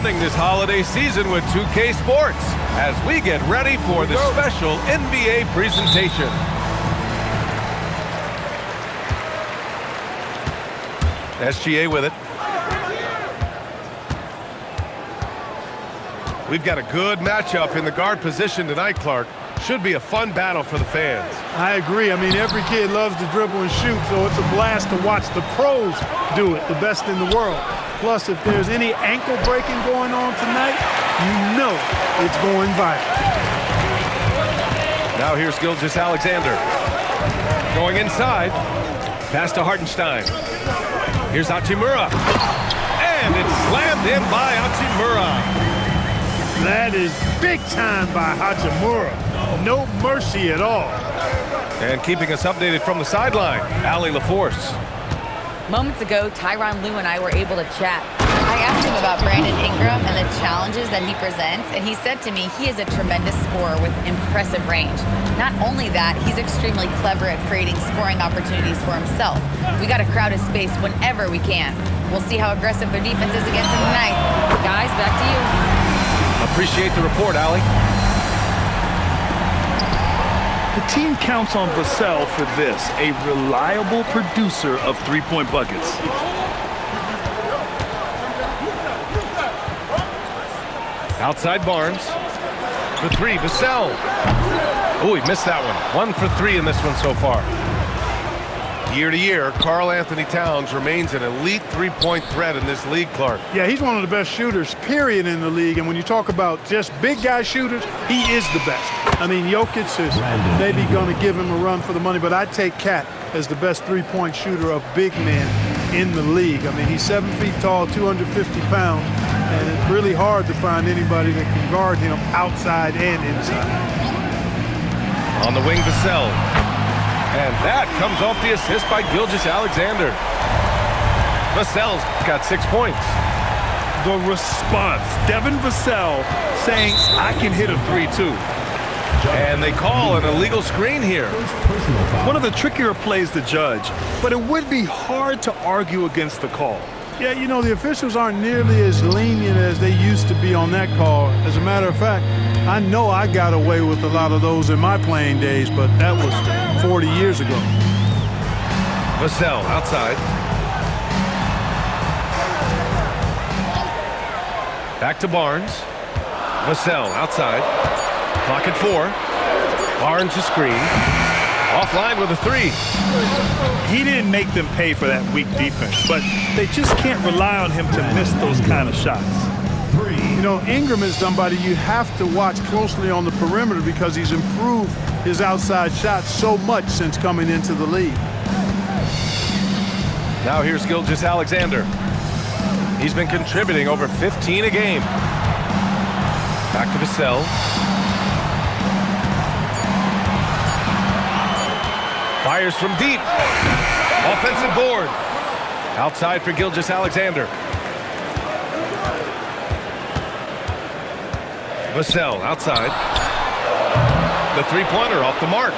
running this holiday season with 2K Sports as we get ready for the special NBA presentation. SGA with it. We've got a good matchup in the guard position tonight, Clark. Should be a fun battle for the fans. I agree. I mean, every kid loves to dribble and shoot, so it's a blast to watch the pros do it, the best in the world. Plus, if there's any ankle breaking going on tonight, you know it's going viral. Now here's Gilgeous-Alexander. Going inside. Pass to Hartenstein. Here's Hachimura. And it's slammed in by Hachimura. That is big time by Hachimura. No mercy at all. And keeping us updated from the sideline, Allie LaForce. Moments ago, Tyronn Lue and I were able to chat. I asked him about Brandon Ingram and the challenges that he presents, and he said to me he is a tremendous scorer with impressive range. Not only that, he's extremely clever at creating scoring opportunities for himself. We got to crowd his space whenever we can. We'll see how aggressive their defense is against him tonight. Guys, back to you. Appreciate the report, Allie. The team counts on Vassell for this, a reliable producer of three-point buckets. Outside Barnes. For three, Vassell. Oh, he missed that one. 1 for 3 in this one so far. Year to year, Karl-Anthony Towns remains an elite three-point threat in this league, Clark. Yeah, he's one of the best shooters, period, in the league. And when you talk about just big guy shooters, he is the best. I mean, Jokic is maybe going to give him a run for the money, but I take Cat as the best three-point shooter of big men in the league. I mean, he's 7 feet tall, 250 pounds, and it's really hard to find anybody that can guard him outside and inside. On the wing, Vassell. And that comes off the assist by Gilgeous-Alexander. Vassell's got 6 points. The response, Devin Vassell saying, I can hit a 3 too. And they call an illegal screen here. One of the trickier plays to judge, but it would be hard to argue against the call. Yeah, you know, the officials aren't nearly as lenient as they used to be on that call. As a matter of fact, I know I got away with a lot of those in my playing days, but that was 40 years ago. Vassell outside. Back to Barnes. Vassell outside. Clock at 4. Barnes a screen. Offline with a 3. He didn't make them pay for that weak defense, but they just can't rely on him to miss those kind of shots. You know, Ingram is somebody you have to watch closely on the perimeter because he's improved his outside shots so much since coming into the league. Now here's Gilgeous-Alexander. He's been contributing over 15 a game. Back to Vassell. Fires from deep. Offensive board. Outside for Gilgeous-Alexander. Vassell outside. The three-pointer off the mark.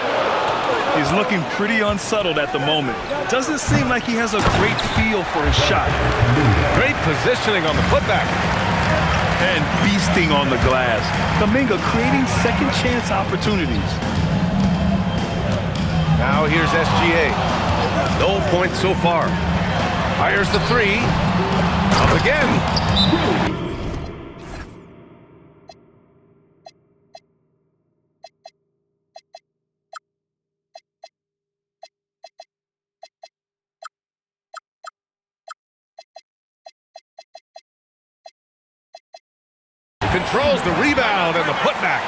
He's looking pretty unsettled at the moment. Doesn't seem like he has a great feel for his shot. Great positioning on the putback. And beasting on the glass. Kuminga creating second chance opportunities. Now here's SGA. No points so far. Fires the 3. Up again. Controls the rebound and the putback.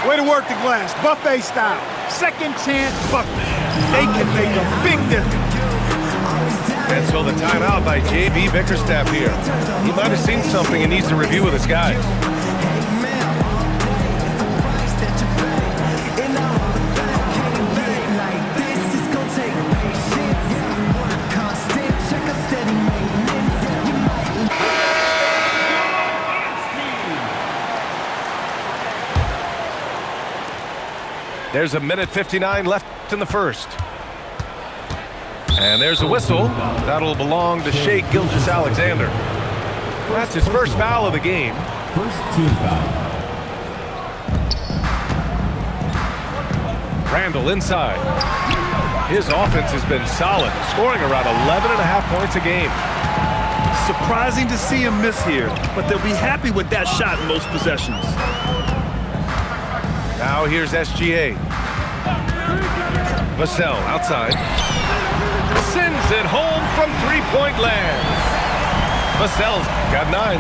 Way to work the glass, buffet style. Second chance bucket. They can make a big difference. And so the timeout by J.B. Bickerstaff here. He might have seen something and needs to review with his guys. There's a minute 59 left in the first. And there's a whistle. That'll belong to Shai Gilgeous-Alexander. That's his first foul of the game. First team foul. Randall inside. His offense has been solid, scoring around 11.5 points a game. Surprising to see him miss here, but they'll be happy with that shot in most possessions. Now here's SGA. Vassell outside. Sends it home from three-point land. Vassell's got 9.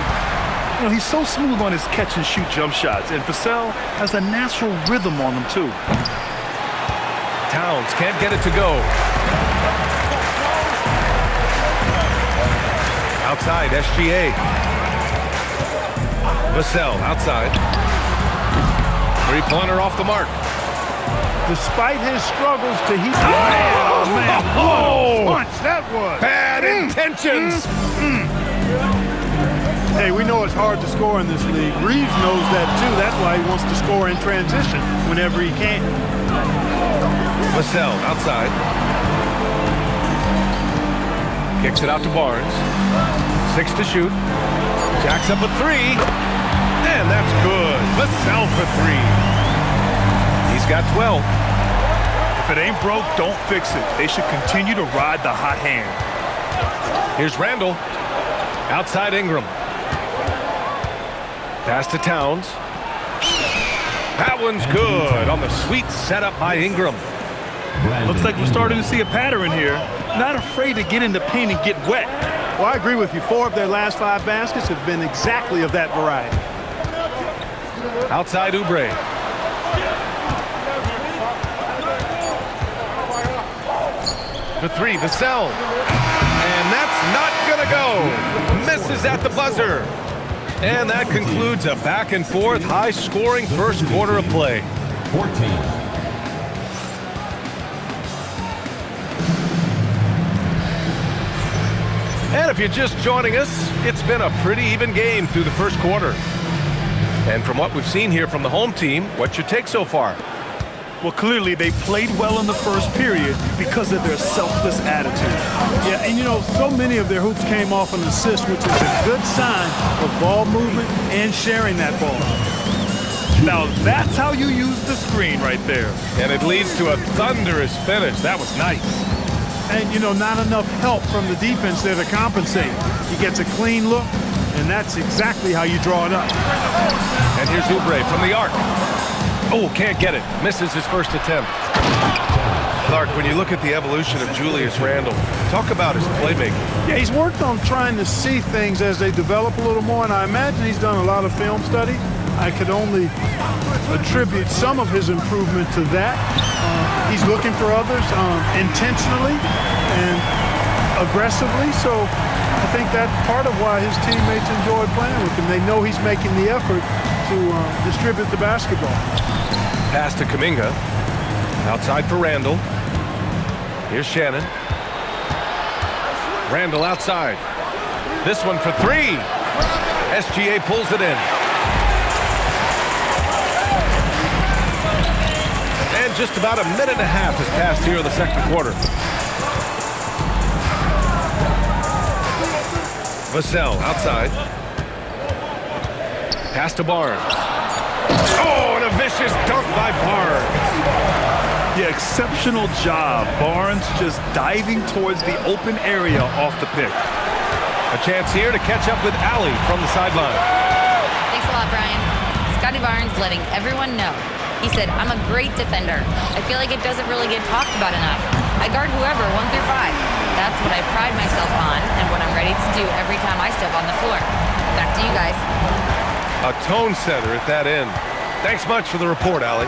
You know, he's so smooth on his catch-and-shoot jump shots, and Vassell has a natural rhythm on them, too. Towns can't get it to go. Outside, SGA. Vassell outside. Three-pointer off the mark. Despite his struggles to heat. Oh, man. Oh! What a punch that was. Bad intentions. Hey, we know it's hard to score in this league. Reeves knows that, too. That's why he wants to score in transition whenever he can. Vassell outside. Kicks it out to Barnes. 6 to shoot. Jacks up a 3. And that's good. Vassell for 3. He's got 12. If it ain't broke, don't fix it. They should continue to ride the hot hand. Here's Randall. Outside Ingram. Pass to Towns. That one's good on the sweet setup by Ingram. Looks like we're starting to see a pattern here. Not afraid to get in the paint and get wet. Well, I agree with you. 4 of their last 5 baskets have been exactly of that variety. Outside Oubre. For 3, Vassell. And that's not gonna go. Misses at the buzzer. And that concludes a back-and-forth, high-scoring first quarter of play. 14. And if you're just joining us, it's been a pretty even game through the first quarter. And from what we've seen here from the home team, what's your take so far? Well, clearly they played well in the first period because of their selfless attitude. Yeah, and you know, so many of their hoops came off an assist, which is a good sign of ball movement and sharing that ball. Now that's how you use the screen right there. And it leads to a thunderous finish. That was nice. And, you know, not enough help from the defense there to compensate. He gets a clean look, and that's exactly how you draw it up. And here's Oubre from the arc. Oh, can't get it. Misses his first attempt. Clark, when you look at the evolution of Julius Randle, talk about his playmaking. Yeah, he's worked on trying to see things as they develop a little more, and I imagine he's done a lot of film study. I could only attribute some of his improvement to that. He's looking for others intentionally and aggressively, so I think that's part of why his teammates enjoy playing with him. They know he's making the effort to distribute the basketball. Pass to Kuminga. Outside for Randall. Here's Shannon. Randall outside. This one for 3. SGA pulls it in. And just about a minute and a half has passed here in the second quarter. Vassell outside. Pass to Barnes. Oh, and a vicious dunk by Barnes. Yeah, exceptional job. Barnes just diving towards the open area off the pick. A chance here to catch up with Allie from the sideline. Thanks a lot, Brian. Scotty Barnes letting everyone know. He said, I'm a great defender. I feel like it doesn't really get talked about enough. I guard whoever, 1 through 5. That's what I pride myself on and what I'm ready to do every time I step on the floor. Back to you guys. A tone setter at that end. Thanks much for the report, Allie.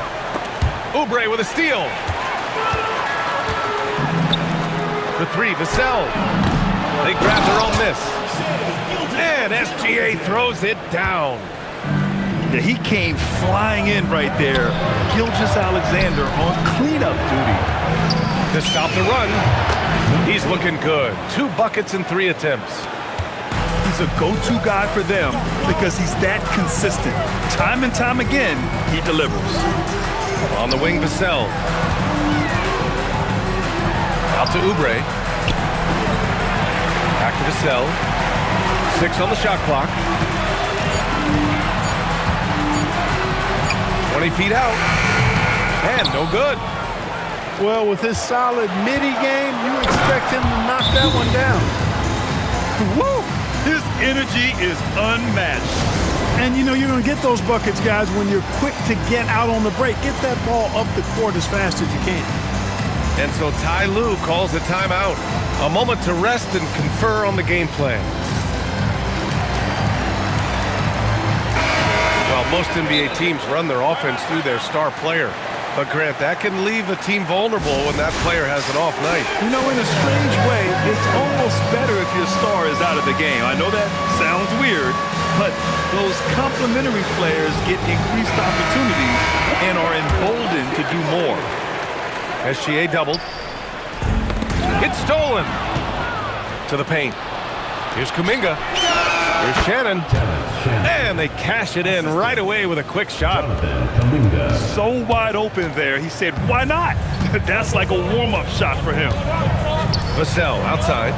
Oubre with a steal. For 3, Vassell. They grab their own miss. And SGA throws it down. Yeah, he came flying in right there. Gilgeous-Alexander on cleanup duty. To stop the run, he's looking good. 2 buckets in 3 attempts. He's a go-to guy for them because he's that consistent. Time and time again, he delivers. On the wing, Vassell. Out to Oubre. Back to Vassell. 6 on the shot clock. 20 feet out. And no good. Well, with his solid midi game, you expect him to knock that one down. Woo! His energy is unmatched. And, you know, you're going to get those buckets, guys, when you're quick to get out on the break. Get that ball up the court as fast as you can. And so Ty Lue calls a timeout. A moment to rest and confer on the game plan. Well, most NBA teams run their offense through their star player. But, Grant, that can leave a team vulnerable when that player has an off night. You know, in a strange way, it's almost better if your star is out of the game. I know that sounds weird, but those complementary players get increased opportunities and are emboldened to do more. SGA doubled. It's stolen. To the paint. Here's Kuminga. Here's Shannon. And they cash it in right away with a quick shot. So wide open there, he said, why not? That's like a warm-up shot for him. Vassell outside.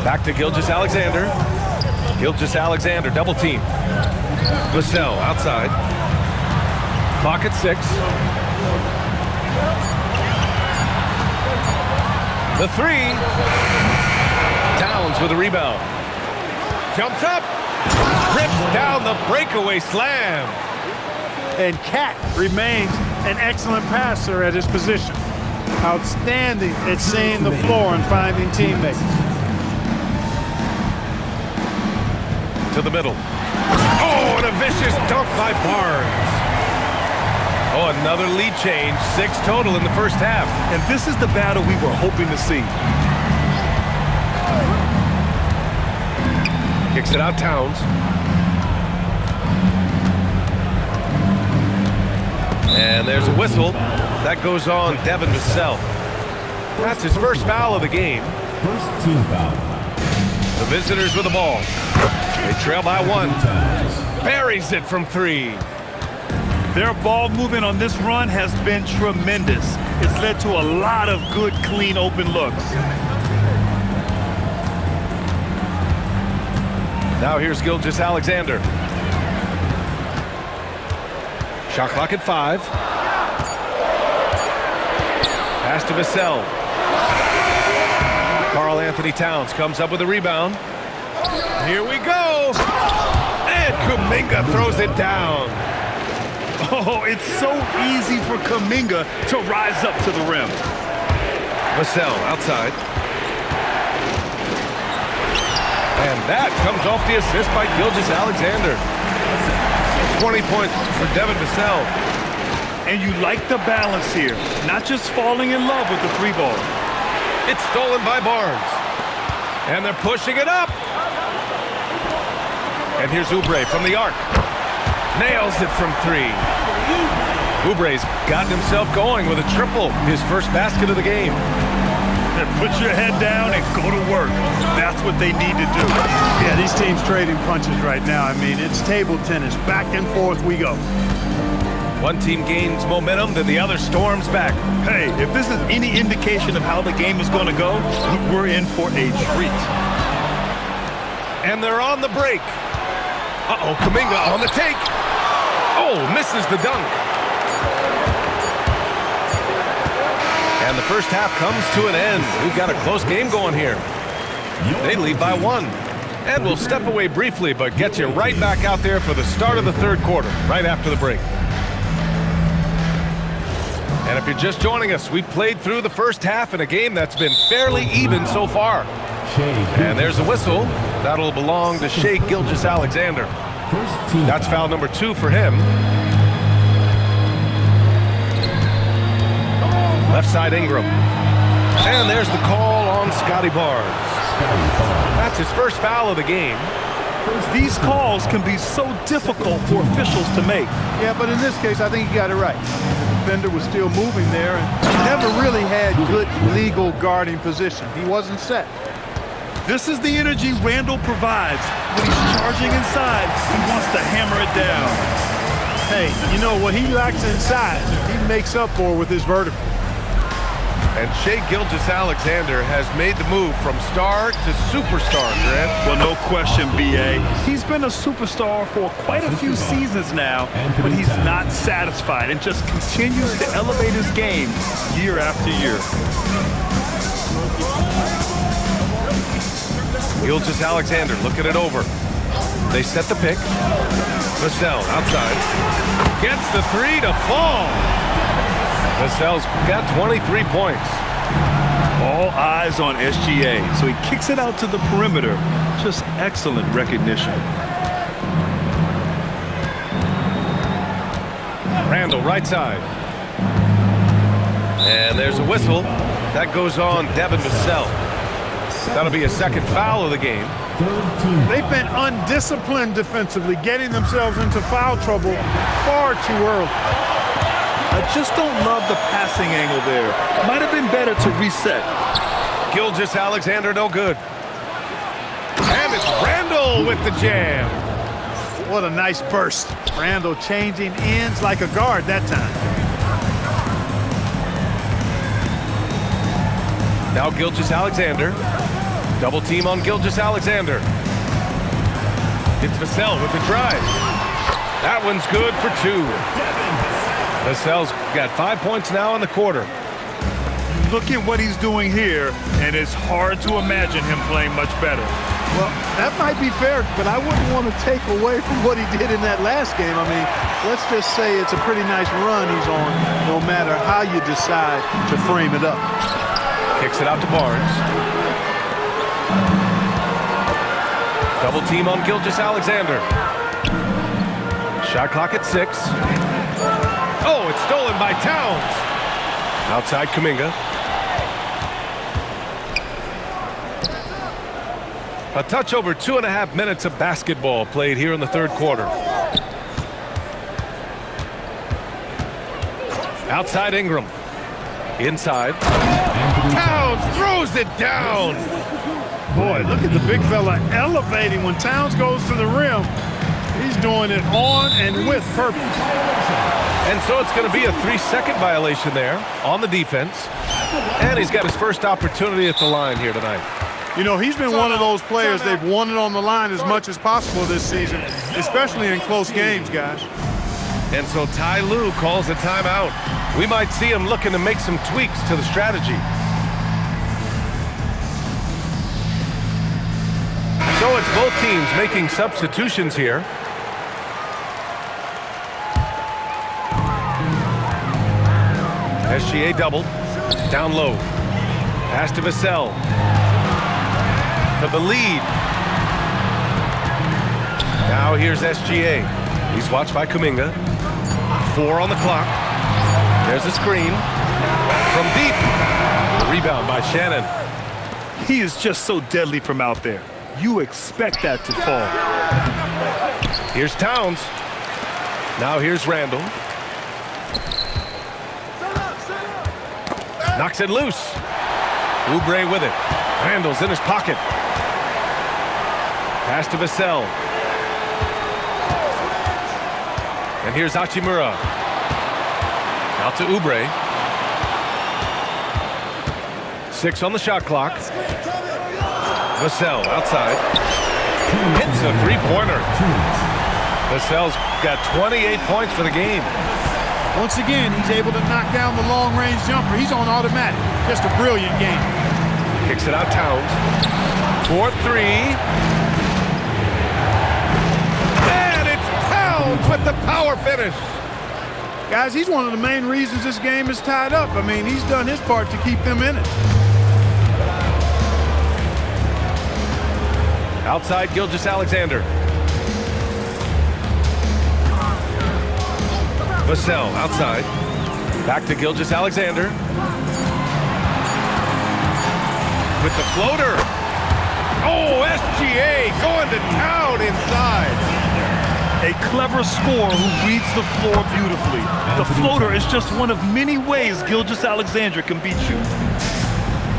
Back to Gilgeous-Alexander. Gilgeous-Alexander double team. Vassell outside. Clock at 6. The 3. Towns with a rebound. Jumps up. Rips down the breakaway slam. And Cat remains an excellent passer at his position. Outstanding at seeing the floor and finding teammates. To the middle. Oh, and a vicious dunk by Barnes. Oh, another lead change. 6 total in the first half. And this is the battle we were hoping to see. Kicks it out, Towns. And there's a whistle. That goes on Devin Vassell. That's his first foul of the game. First team foul. The visitors with the ball. They trail by 1. Buries it from 3. Their ball movement on this run has been tremendous. It's led to a lot of good, clean, open looks. Now here's Gilgeous-Alexander. Shot clock at 5. Pass to Vassell. Karl-Anthony Towns comes up with a rebound. Here we go. And Kuminga throws it down. Oh, it's so easy for Kuminga to rise up to the rim. Vassell outside. And that comes off the assist by Gilgeous-Alexander. 20 points for Devin Vassell. And you like the balance here. Not just falling in love with the 3 ball. It's stolen by Barnes. And they're pushing it up. And here's Oubre from the arc. Nails it from 3. Oubre's gotten himself going with a triple. His first basket of the game. And put your head down and go to work. That's what they need to do. Yeah, these teams trading punches right now. I mean, it's table tennis. Back and forth we go. One team gains momentum, then the other storms back. Hey, if this is any indication of how the game is going to go, we're in for a treat. And they're on the break. Uh-oh, Kuminga on the take. Oh, misses the dunk. And the first half comes to an end. We've got a close game going here. They lead by 1. And we'll step away briefly, but get you right back out there for the start of the 3rd quarter, right after the break. And if you're just joining us, we played through the first half in a game that's been fairly even so far. And there's a whistle. That'll belong to Shai Gilgeous-Alexander. That's foul number 2 for him. Left side Ingram. And there's the call on Scotty Barnes. That's his first foul of the game. These calls can be so difficult for officials to make. Yeah, but in this case, I think he got it right. The defender was still moving there and never really had good legal guarding position. He wasn't set. This is the energy Randall provides. When he's charging inside, he wants to hammer it down. Hey, you know, what he lacks inside, he makes up for with his vertical. And Shai Gilgeous-Alexander has made the move from star to superstar, Grant. Well, no question, B.A. He's been a superstar for quite a few seasons now, but he's not satisfied and just continues to elevate his game year after year. Gilgeous-Alexander looking it over. They set the pick. Vassell outside. Gets the three to fall. Vassell's got 23 points. All eyes on SGA, so he kicks it out to the perimeter. Just excellent recognition. Randall right side. And there's a whistle. That goes on Devin Vassell. That'll be a second foul of the game. They've been undisciplined defensively, getting themselves into foul trouble far too early. I just don't love the passing angle there. Might have been better to reset. Gilgeous-Alexander no good. And it's Randall with the jam. What a nice burst. Randall changing ends like a guard that time. Now Gilgeous-Alexander. Double team on Gilgeous-Alexander. It's Vassell with the drive. That one's good for two. Vassell's got 5 points now in the quarter. Look at what he's doing here, and it's hard to imagine him playing much better. Well, that might be fair, but I wouldn't want to take away from what he did in that last game. I mean, let's just say it's a pretty nice run he's on, no matter how you decide to frame it up. Kicks it out to Barnes. Double team on Gilgeous-Alexander. Shot clock at 6. Oh, it's stolen by Towns. Outside Kuminga. A touch over 2.5 minutes of basketball played here in the third quarter. Outside Ingram. Inside. Towns throws it down. Boy, look at the big fella elevating when Towns goes to the rim. He's doing it on and with purpose. And so it's going to be a 3-second violation there on the defense. And he's got his first opportunity at the line here tonight. You know, he's been one of those players they've wanted on the line as much as possible this season, especially in close games, guys. And so Ty Lue calls a timeout. We might see him looking to make some tweaks to the strategy. So it's both teams making substitutions here. SGA double. Down low. Pass to Vassell. For the lead. Now here's SGA. He's watched by Kuminga. 4 on the clock. There's a screen. From deep. The rebound by Shannon. He is just so deadly from out there. You expect that to fall. Here's Towns. Now here's Randall. Knocks it loose. Oubre with it. Randall's in his pocket. Pass to Vassell. And here's Hachimura. Out to Oubre. 6 on the shot clock. Vassell outside. Hits a three-pointer. Vassell's got 28 points for the game. Once again, he's able to knock down the long-range jumper. He's on automatic. Just a brilliant game. Kicks it out Towns. 4-3. And it's Towns with the power finish. Guys, he's one of the main reasons this game is tied up. I mean, he's done his part to keep them in it. Outside Gilgeous-Alexander. Vassell outside. Back to Gilgeous-Alexander. With the floater. Oh, SGA going to town inside. A clever scorer who reads the floor beautifully. The floater is just one of many ways Gilgeous-Alexander can beat you.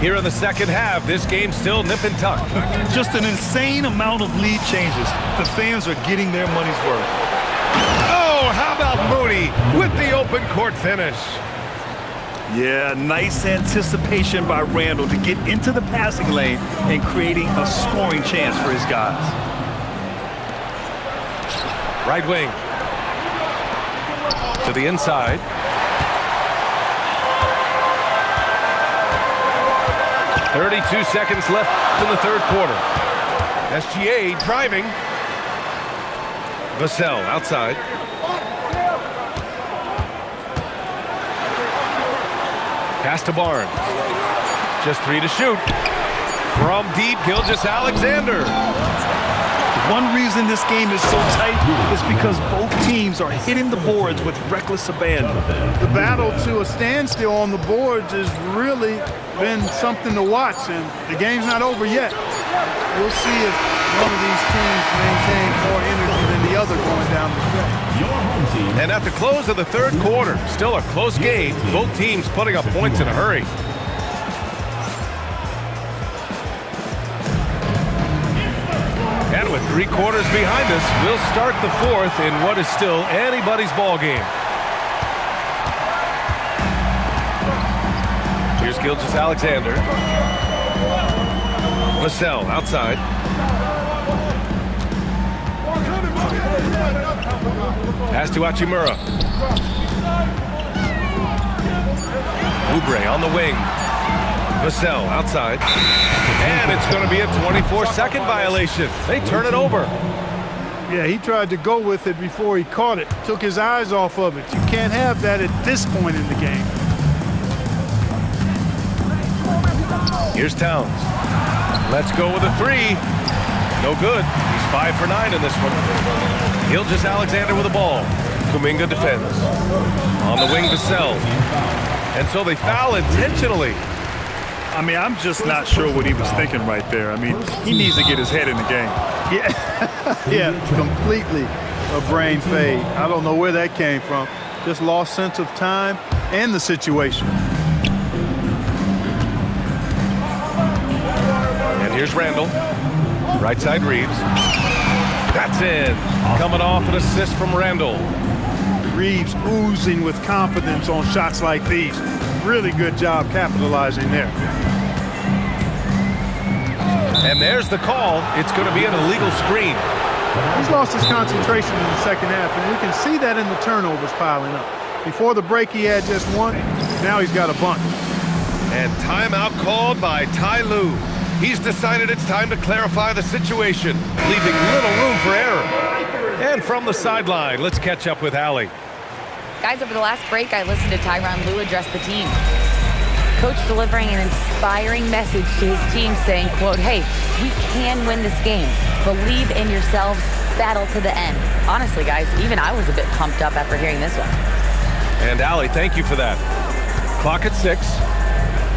Here in the second half, this game's still nip and tuck. Just an insane amount of lead changes. The fans are getting their money's worth. Oh, how about Moody with the open court finish? Yeah, nice anticipation by Randall to get into the passing lane and creating a scoring chance for his guys. Right wing. To the inside. .32 seconds left in the third quarter. SGA driving. Vassell outside. Pass to Barnes. Just 3 to shoot. From deep, Gilgeous-Alexander. One reason this game is so tight is because both teams are hitting the boards with reckless abandon. The battle to a standstill on the boards has really been something to watch, and the game's not over yet. We'll see if one of these teams maintain more energy than the other going down the stretch. Your home team. And at the close of the third quarter, still a close game. Both teams putting up points in a hurry. And with 3 quarters behind us, we'll start the fourth in what is still anybody's ball game. Here's Gilgeous-Alexander. Vassell outside. Pass to Hachimura. Oubre on the wing. Vassell outside. And it's going to be a 24-second violation. They turn it over. Yeah, he tried to go with it before he caught it. Took his eyes off of it. You can't have that at this point in the game. Here's Towns. Let's go with a 3. No good. He's 5 for 9 in this one. Gilgeous-Alexander with the ball. Kuminga defends. On the wing, Vassell. And so they foul intentionally. I mean, I'm just not sure what he was thinking right there. I mean, he needs to get his head in the game. Yeah, completely a brain fade. I don't know where that came from. Just lost sense of time and the situation. And here's Randall. Right side Reeves. That's in. Coming off an assist from Randall. Reeves oozing with confidence on shots like these. Really good job capitalizing there. And there's the call. It's going to be an illegal screen. He's lost his concentration in the second half, and we can see that in the turnovers piling up. Before the break, he had just one. Now he's got a bunch. And timeout called by Ty Lue. He's decided it's time to clarify the situation, leaving little room for error. And from the sideline, let's catch up with Allie. Guys, over the last break, I listened to Tyronn Lue address the team. Coach delivering an inspiring message to his team saying, quote, hey, we can win this game. Believe in yourselves, battle to the end. Honestly, guys, even I was a bit pumped up after hearing this one. And Allie, thank you for that. Clock at 6.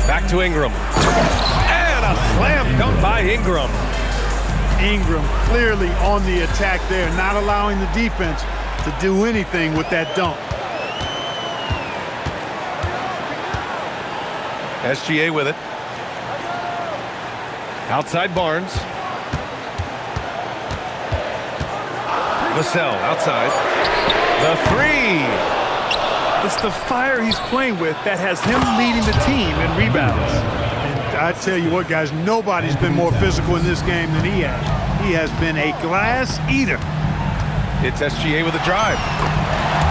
Back to Ingram. And a slam dunk by Ingram. Ingram clearly on the attack there, not allowing the defense to do anything with that dunk. SGA with it. Outside Barnes. Vassell outside. The 3. It's the fire he's playing with that has him leading the team in rebounds. And I tell you what, guys, nobody's been more physical in this game than he has. He has been a glass eater. It's SGA with a drive.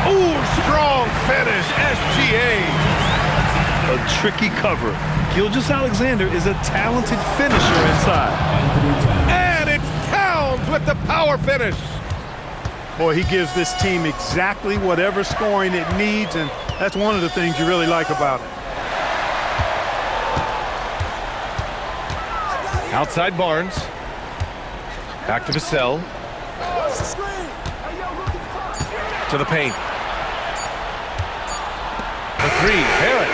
Ooh, strong finish, SGA. A tricky cover. Gilgeous-Alexander is a talented finisher inside. And it's Towns with the power finish. Boy, he gives this team exactly whatever scoring it needs, and that's one of the things you really like about it. Outside Barnes. Back to Vassell. To the paint. The 3, Barrett.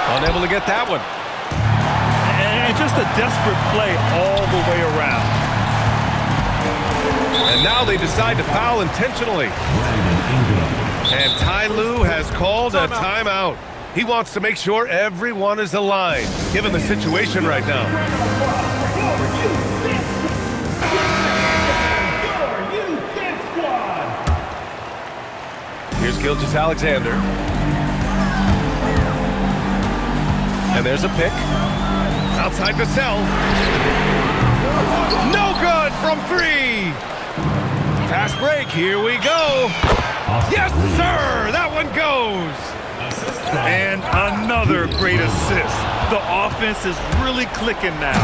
Unable to get that one. And just a desperate play all the way around. And now they decide to foul intentionally. And Ty Lue has called a timeout. He wants to make sure everyone is aligned, given the situation right now. Here's Gilgeous-Alexander. And there's a pick. Outside Vassell. No good from 3. Fast break. Here we go. Yes, sir. That one goes. And another great assist. The offense is really clicking now.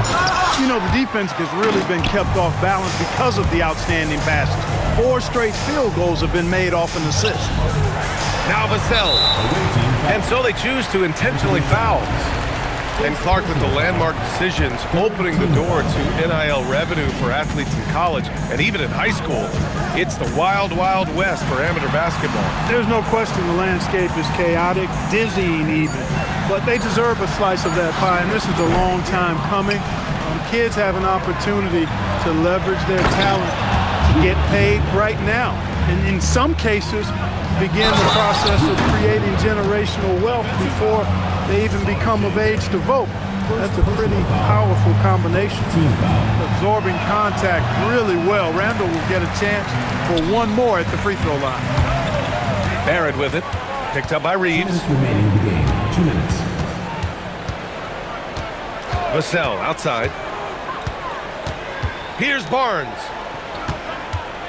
You know, the defense has really been kept off balance because of the outstanding passes. 4 straight field goals have been made off an assist. Now Vassell. And so they choose to intentionally foul. And Clark with the landmark decisions opening the door to NIL revenue for athletes in college and even in high school. It's the wild, wild west for amateur basketball. There's no question the landscape is chaotic, dizzying even. But they deserve a slice of that pie, and this is a long time coming. Kids have an opportunity to leverage their talent to get paid right now. And in some cases, begin the process of creating generational wealth before they even become of age to vote. That's a pretty powerful combination. Absorbing contact really well. Randall will get a chance for one more at the free throw line. Barrett with it. Picked up by Reeves. Remaining in the game. 2 minutes. Vassell outside. Here's Barnes.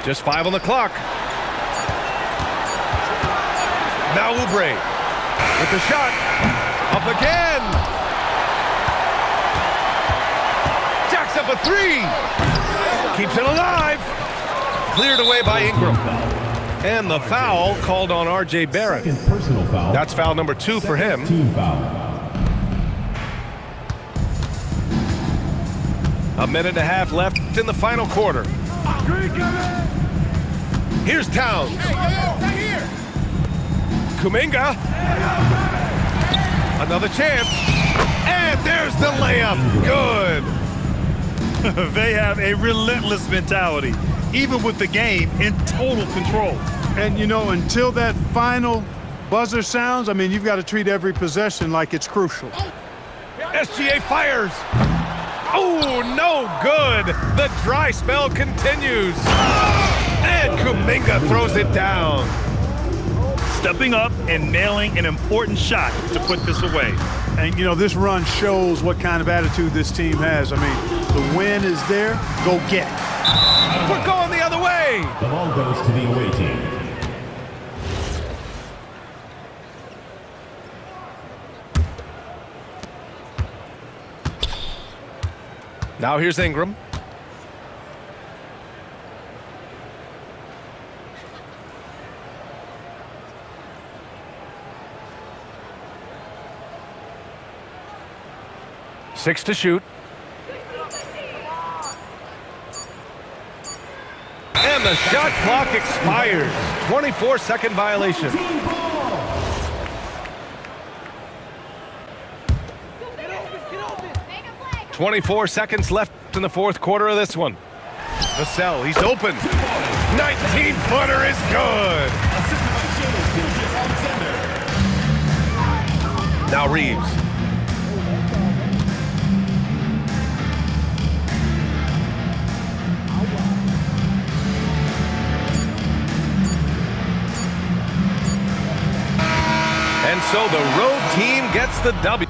Just 5 on the clock. Now Oubre with the shot. Up again. Jacks up a 3. Keeps it alive. Cleared away by Ingram. And the foul called on R.J. Barrett. Second personal foul. That's foul number 2 for him. Team foul. A minute and a half left in the final quarter. Here's Towns. Kuminga. Another chance. And there's the layup. Good. They have a relentless mentality, even with the game in total control. And, you know, until that final buzzer sounds, I mean, you've got to treat every possession like it's crucial. SGA fires. Oh, no good. The dry spell continues. And Kuminga throws it down. Stepping up and nailing an important shot to put this away. And, you know, this run shows what kind of attitude this team has. I mean, the win is there. Go get it. We're going the other way. The ball goes to the away team. Now here's Ingram. Six to shoot. And the shot clock expires. 24-second violation. Get open. 24 seconds left in the fourth quarter of this one. Vassell, he's open. 19-footer is good. Now Reeves. And so the road team gets the W.